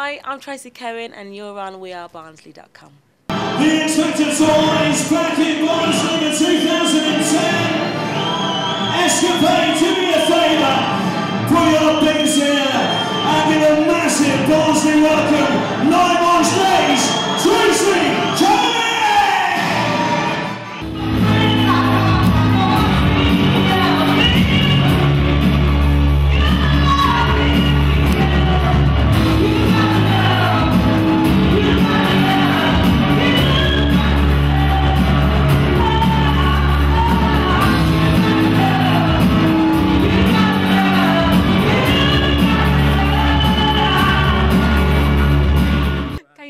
Hi, I'm Treyc Cohen and you're on wearebarnsley.com. The expected tour is back in Barnsley in 2010. Escapade, do me a favour, put your bigs here and give a massive Barnsley welcome. Live on stage, Treyc Cohen!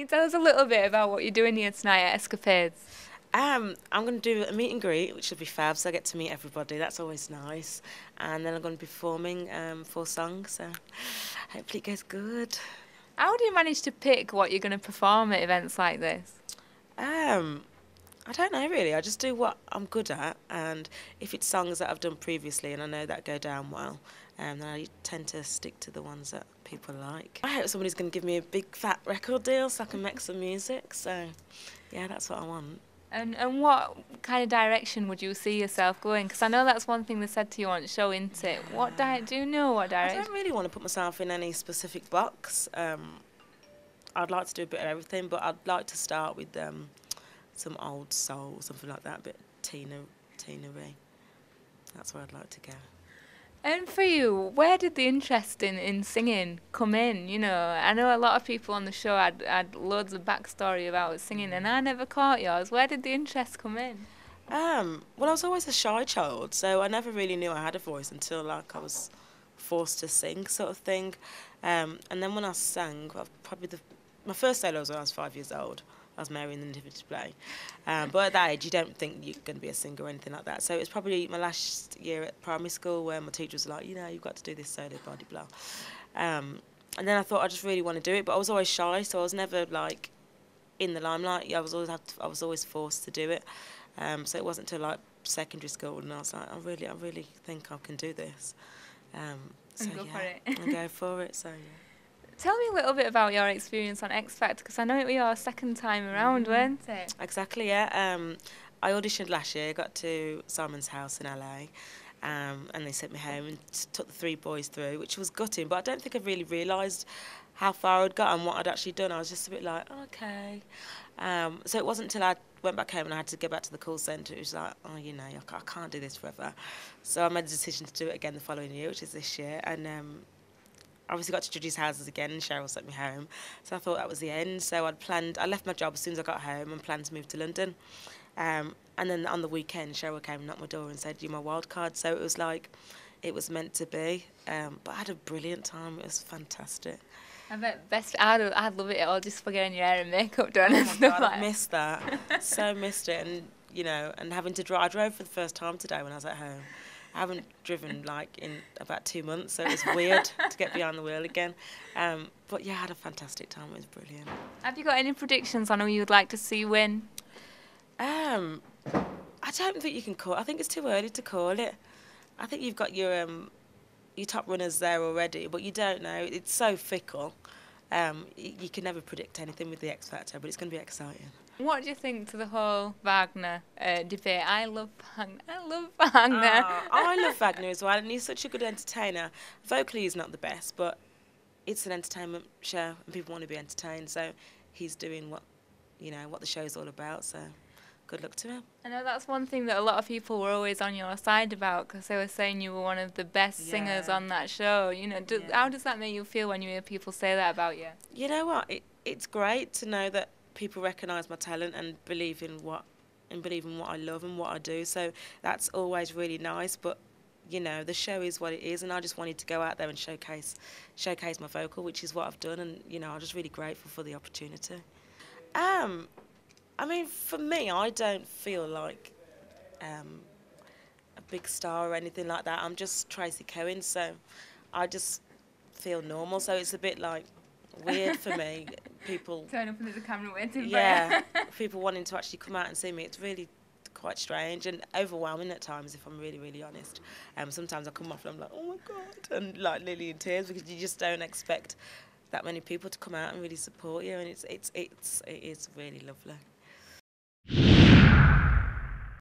Tell us a little bit about what you're doing here tonight at Escapades. I'm going to do a meet and greet, which will be fab, so I get to meet everybody. That's always nice. And then I'm going to be performing 4 songs, so hopefully it goes good. How do you manage to pick what you're going to perform at events like this? I don't know really. I just do what I'm good at, and if it's songs that I've done previously and I know that go down well, then I tend to stick to the ones that people like. I hope somebody's going to give me a big fat record deal so I can make some music. So, yeah, that's what I want. And what kind of direction would you see yourself going? Because I know that's one thing they said to you on the show, isn't it? Do you know what direction? I don't really want to put myself in any specific box. I'd like to do a bit of everything, but I'd like to start with some old soul or something like that, a bit Tina-y. That's where I'd like to go. And for you, where did the interest in singing come in? You know, I know a lot of people on the show had loads of backstory about singing, and I never caught yours. Where did the interest come in? Well, I was always a shy child, so I never really knew I had a voice until like I was forced to sing, sort of thing. And then when I sang, my first solo was when I was 5 years old. I was marrying the nativity play. But at that age, you don't think you're going to be a singer or anything like that. So it was probably my last year at primary school where my teacher was like, you know, you've got to do this solo, blah, blah, blah. And then I thought I just really want to do it, but I was always shy, so I was never, like, in the limelight. I was always forced to do it. So it wasn't until, like, secondary school, and I was like, I really think I can do this. So, And go yeah, for it. and go for it, so, yeah. Tell me a little bit about your experience on X Factor, because I know it was your second time around, weren't it? Exactly, yeah. I auditioned last year, got to Simon's house in LA, and they sent me home and took the 3 boys through, which was gutting, but I don't think I really realised how far I'd got and what I'd actually done. I was just a bit like, okay. So it wasn't until I went back home and I had to go back to the call centre, it was like, oh, you know, I can't do this forever. So I made the decision to do it again the following year, which is this year, and I obviously got to judges' houses again, and Cheryl sent me home. So I thought that was the end. So I left my job as soon as I got home and planned to move to London. And then on the weekend, Cheryl came and knocked my door and said, you're my wild card. So it was like, it was meant to be. But I had a brilliant time. It was fantastic. I bet I'd love it all just for getting your hair and makeup done and stuff God, like that. I missed that. So missed it. And, you know, and having to drive. I drove for the first time today when I was at home. I haven't driven like in about 2 months, so it was weird to get behind the wheel again. But yeah, I had a fantastic time. It was brilliant. Have you got any predictions on who you would like to see win? I don't think you can call. I think it's too early to call it. I think you've got your top runners there already, but you don't know. It's so fickle. You can never predict anything with the X Factor, but it's going to be exciting. What do you think to the whole Wagner debate? I love Wagner. I love Wagner as well, and he's such a good entertainer. Vocally, he's not the best, but it's an entertainment show, and people want to be entertained. So he's doing what the show's all about. So good luck to him. I know that's one thing that a lot of people were always on your side about, because they were saying you were one of the best singers on that show. You know, how does that make you feel when you hear people say that about you? You know what? It's great to know that people recognise my talent and believe in what I love and what I do. So that's always really nice. But you know, the show is what it is, and I just wanted to go out there and showcase my vocal, which is what I've done. And you know, I'm just really grateful for the opportunity. I mean, for me, I don't feel like a big star or anything like that. I'm just Treyc Cohen, so I just feel normal. So it's a bit like weird for me. People turn up and there's a camera waiting for you. Yeah, people wanting to actually come out and see me. It's really quite strange and overwhelming at times, if I'm really, really honest. Sometimes I come off and I'm like, oh my God, and like nearly in tears, because you just don't expect that many people to come out and really support you, and it is really lovely.